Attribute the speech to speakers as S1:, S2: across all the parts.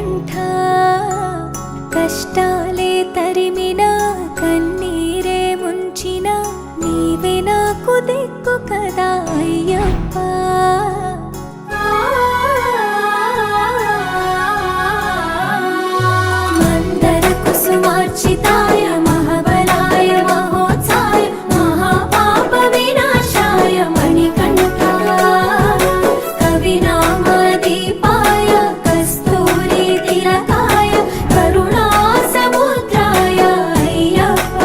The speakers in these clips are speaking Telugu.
S1: మణికంఠ కష్టాలే తరిమినా కన్నీరే ముంచినా నీవే నాకు దిక్కు కదా అయ్యప్ప. మందర కుసుమార్చితాయ మహాబలాయ మహోత్సాయ మహాపాప వినాశాయ మణికంఠ కవినామ దీపాయ కస్తూరి తిలకాయ కరుణా సముద్రాయ అయ్యప్ప.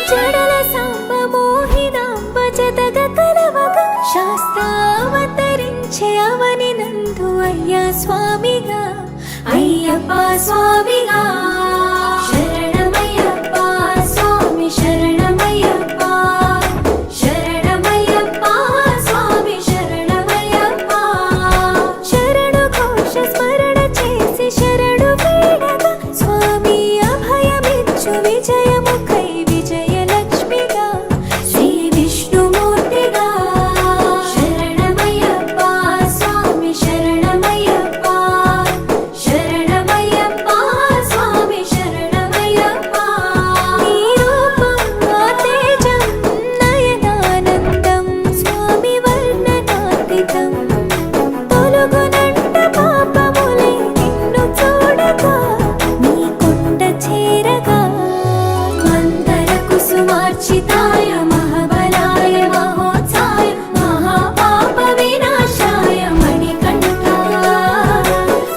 S1: జడల సాంబ మోహినాంబ జతగ కలవగ శాస్త్రావతరించే అవని నందు అయ్యా స్వామిగా అయ్యప్ప స్వామిగా. శరణమయ్యప్ప స్వామి శరణమయ్యప్ప శరణమయ్యప్ప స్వామి శరణమయ్యప్ప. శరణు ఘోష స్మరణ చేసి శరణు వేడగా స్వామి అభయమిచ్చు విజయముఖై విజయలక్ష్మిగా శ్రీ విష్ణుమూర్తిగా. శరణమయ్యప్ప స్వామి శరణమయ్యప్ప శరణమయ్యప్ప స్వామి శరణమయ్యప్ప. నీ రూపం తేజం నయనానందం స్వామి వర్ణనాతీతం తొలగునంట పాపములే నిన్ను చూడగా నీ కొండ చేరగా. మందర కుసుమార్చితాయ మహాబలాయ మహోత్సాయ మహాపాప వినాశాయ మణికంఠ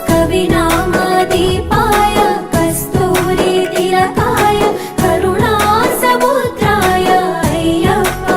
S1: కవినామ దీపాయ కస్తూరి తిలకాయ కరుణా సముద్రాయ అయ్యప్ప.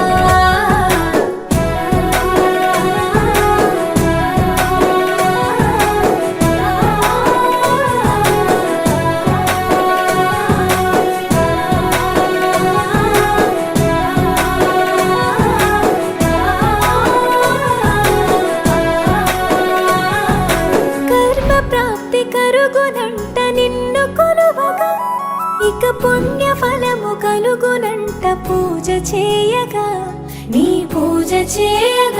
S1: కర్మ ప్రాప్తి కరుగునంట నిన్ను కొలువగా ఇక పుణ్య ఫలము కలుగునంట పూజ చేయగా నీ పూజ చేయగా.